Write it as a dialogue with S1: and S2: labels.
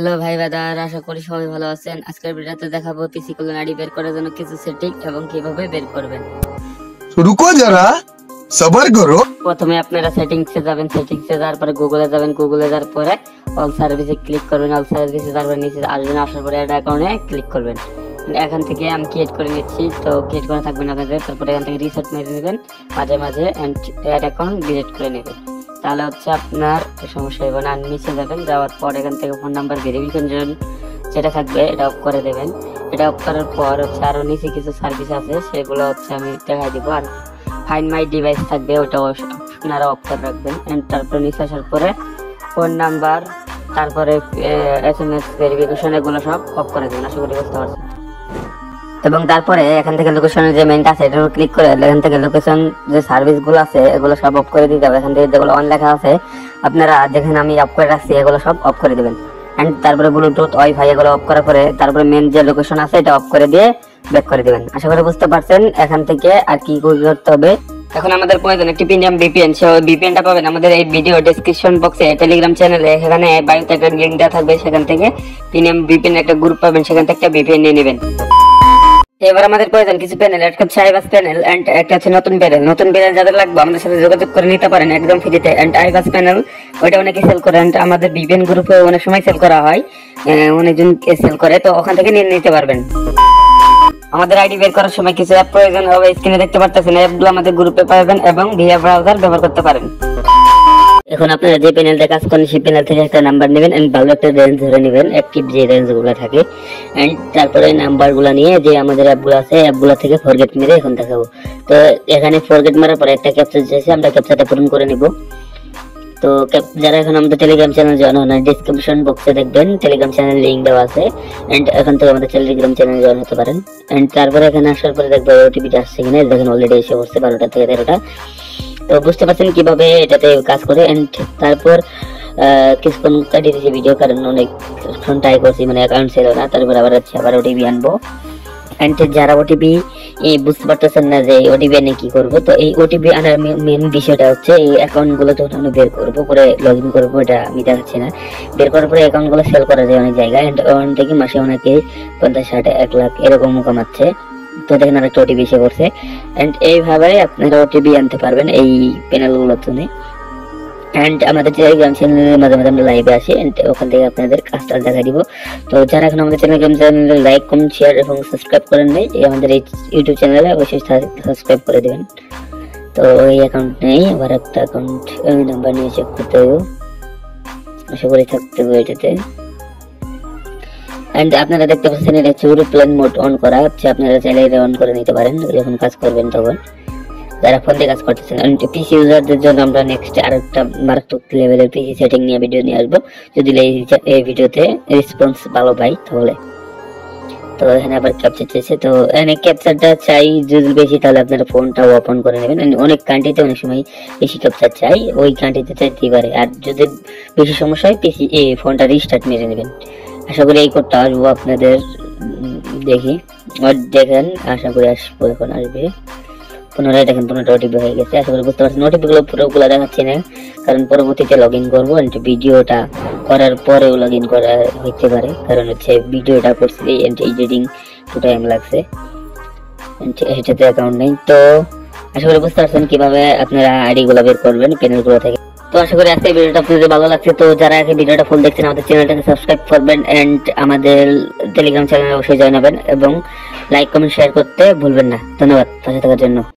S1: Hello ভাই brother, আশা করি সবাই ভালো আছেন। আজকের ভিডিওতে দেখাবো পিসি কলন আইডি বের করার জন্য কিছু সেটিং এবং কিভাবে বের করবেন।
S2: रुको जरा सबर करो।
S1: প্রথমে আপনারা সেটিংসে যাবেন, সেটিংসে যাওয়ার পরে গুগলে যাবেন, গুগলে যাওয়ার পরে অল সার্ভিসে ক্লিক করবেন, অল সার্ভিসে তারপরে নিচে আসবেন, আসার পরে অ্যাড অ্যাকাউন্টে ক্লিক করবেন। এখান থেকে আমি ক্রিয়েট করে নিচ্ছি, তো ক্রিয়েট করে থাকবেন আপনাদের। তারপরে এখান থেকে রিসেট মেরে নেবেন মাঝে মাঝে, অ্যাড অ্যাকাউন্ট ডিলিট করে নেবেন, তাহলে হচ্ছে আপনার সমস্যা হবে না। আর নিচে যাবেন, যাওয়ার পর এখান থেকে ফোন নাম্বার ভেরিফিকেশন যেটা থাকবে এটা অফ করে দেবেন। এটা অফ করার পর হচ্ছে আরো নিচে কিছু সার্ভিস আছে, সেগুলো হচ্ছে আমি দেখাই দিব। আর ফাইন্ড মাই ডিভাইস থাকবে, ওটা আপনারা অফ করে রাখবেন। তারপরে নিচে আসার পরে ফোন নাম্বার, তারপরে SMS ভেরিফিকেশন, এগুলো সব অফ করে দেবেন। আশা করি বুঝতে পারছেন। এবং তারপরে এখান থেকে লোকেশনের যে মেনটা আছে এটার উপর ক্লিক করে এখান থেকে লোকেশন যে সার্ভিসগুলো আছে এগুলো সব অফ করে দিতে হবে। এখান থেকে যেগুলো অন লেখা আছে আপনারা যেখানে আমি অফ করে রাখছি এগুলো সব অফ করে দেবেন। এন্ড তারপরে ব্লুটুথ, ওয়াইফাই এগুলো অফ করার পরে তারপরে মেন যে লোকেশন আছে এটা অফ করে দিয়ে ব্যাক করে দিবেন। আশা করি বুঝতে পারছেন। এখান থেকে আর কি করতে হবে, এখন আমাদের প্রয়োজন একটি প্রিমিয়াম VPN। সেই VPNটা পাবেন আমাদের এই ভিডিও ডেসক্রিপশন বক্সে, টেলিগ্রাম চ্যানেলে, এখানে বায়োতে একটা লিংক দেওয়া থাকবে, সেখান থেকে প্রিমিয়াম VPN একটা গ্রুপ পাবেন, সেখান থেকে একটা VPN নিয়ে নেবেন। এবার আমাদের প্রয়োজন কিছু প্যানেল, একটা হচ্ছে আইবাস প্যানেল এন্ড একটা হচ্ছে নতুন প্যানেল। নতুন প্যানেল যাদের লাগবে আমাদের সাথে যোগাযোগ করে নিতে পারেন একদম ফ্রিতে। এন্ড আইবাস প্যানেল ওইটা অনেকে সেল করে, এন্ড আমাদের VPN গ্রুপে অনেক সময় সেল করা হয়, অনেকজন সেল করে, তো ওখান থেকে নিয়ে নিতে পারবেন। আমাদের আইডি বের করার সময় কিছু অ্যাপ প্রয়োজন হবে, স্ক্রিনে দেখতে পাচ্ছেন। অ্যাপগুলো আমাদের গ্রুপে পাবেন এবং ভিআ ব্রাউজার ব্যবহার করতে পারেন। এখন আপনারা যে প্যানেলটা কাজ করেন সেই প্যানেল থেকে একটা নাম্বার নেবেন এন্ড ভালো একটা রেঞ্জ ধরে নেবেন, অ্যাক্টিভ যে রেঞ্জগুলো থাকে। এন্ড তারপরে নাম্বারগুলো নিয়ে যে আমাদের অ্যাপগুলো আছে অ্যাপগুলো থেকে ফরগেট মেরে এখন দেখাবো। তো এখানে ফরগেট মারার পরে একটা ক্যাপচা চাইছে, আমরা ক্যাপচাটা পূরণ করে নিব। তো যারা এখন আমাদের টেলিগ্রাম চ্যানেল জয়েন হন, ডেসক্রিপশন বক্সে দেখবেন টেলিগ্রাম চ্যানেল লিংক দেওয়া আছে। এন্ড এখান থেকে আমাদের টেলিগ্রাম চ্যানেল জয়েন হতে পারেন। এন্ড তারপরে এখানে আসার পরে দেখবেন ওটিপিটা আসছে কিনা, দেখেন অলরেডি এসে পড়ছে 12টা থেকে 13টা। তো বুঝতে পারছেন কিভাবে এটাতে কাজ করে। এন্ড তারপর কিছুক্ষণ কাটিয়ে দিয়েছি ভিডিও, কারণ অনেকক্ষণ ট্রাই করছি, মানে অ্যাকাউন্ট ছিল না। তারপর আবার ওটিপি আনবো। এন্ড যারা ওটিপি বুঝতে পারতেছেন না যে ওটিপি এনে কি করবো, তো এই ওটিপি আনার মেন বিষয়টা হচ্ছে এই অ্যাকাউন্ট গুলো যখন আমরা বের করবো, করে লগ ইন করবো, এটা আমি দেখাচ্ছি না। বের করার পরে অ্যাকাউন্ট গুলো সেল করা যায় অনেক জায়গায়। এন্ড ওখান থেকে মাসে অনেকে 50, 60, 1 লাখ এরকম কামাচ্ছে। তো দেখেন আরেকটা ওটিপি এসে পড়ছে। এন্ড এইভাবে আপনারা ওটিপি আনতে পারবেন এই প্যানেল গুলোর জন্য। এন্ড আমাদের টেলিগ্রাম চ্যানেলে মাঝে মাঝে আমরা লাইভে আসি, এন্ড ওখান থেকে আপনাদের কাজটা দেখা দিব। তো যারা এখন আমাদের টেলিগ্রাম চ্যানেলে লাইক, কমেন্ট, শেয়ার এবং সাবস্ক্রাইব করেন নাই, আমাদের এই ইউটিউব চ্যানেলে অবশ্যই সাবস্ক্রাইব করে দেবেন। তো এই অ্যাকাউন্ট নেই, আবার একটা অ্যাকাউন্ট ওই নাম্বার নিয়ে চেক করতে হবে, আশা করি থাকতে হবে এটাতে। এন্ড আপনারা দেখতে পাচ্ছেন এটা হচ্ছে এরোপ্লেন মোড অন করা হচ্ছে, আপনারা চাইলে এটা অন করে নিতে পারেন যখন কাজ করবেন তখন, যারা ফোন দিয়ে কাজ করতেছেন। পিসি ইউজারদের জন্য আমরা নেক্সট আরেকটা মারাত্মক লেভেলের পিসি সেটিং নিয়ে ভিডিও নিয়ে আসবো, যদি এই ভিডিওতে রেসপন্স ভালো পাই তাহলে। তো এখানে আবার ক্যাপচার চাইছে, তো এখানে ক্যাপচারটা চাই যদি বেশি, তাহলে আপনারা ফোনটা ওপেন করে নেবেন। অনেক কান্ট্রিতে অনেক সময় বেশি ক্যাপচার চাই, ওই কান্ট্রিতে চাইতেই পারে। আর যদি বেশি সমস্যা হয় পিসি ফোনটা রিস্টার্ট মেরে নেবেন। আশা করি এই কোডটা আসবো আপনাদের, দেখি দেখেন, আশা করি আসবো, এখন আসবে। পুনরায় দেখেন 15টা ওটিপি হয়ে গেছে। আশা করি বুঝতে পারছেন। ওটিপি গুলো পুরোগুলো দেখাচ্ছি না, কারণ পরবর্তীতে লগ ইন করবো, ভিডিওটা করার পরেও লগ ইন করা হইতে পারে, কারণ হচ্ছে ভিডিওটা করছি এডিটিং একটু টাইম লাগছে, এটাতে অ্যাকাউন্ট নেই। তো আশা করি বুঝতে পারছেন কিভাবে আপনারা আইডি গুলো বের করবেন প্যানেল গুলো থেকে। তো আশা করি আজকে ভিডিওটা আপনাদের ভালো লাগছে। তো যারা আগে ভিডিওটা ফুল দেখছেন আমাদের চ্যানেলটাকে সাবস্ক্রাইব করবেন, এন্ড আমাদের টেলিগ্রাম চ্যানেলে অবশ্যই জয়েন হবেন এবং লাইক, কমেন্ট, শেয়ার করতে ভুলবেন না। ধন্যবাদ পাশে থাকার জন্য।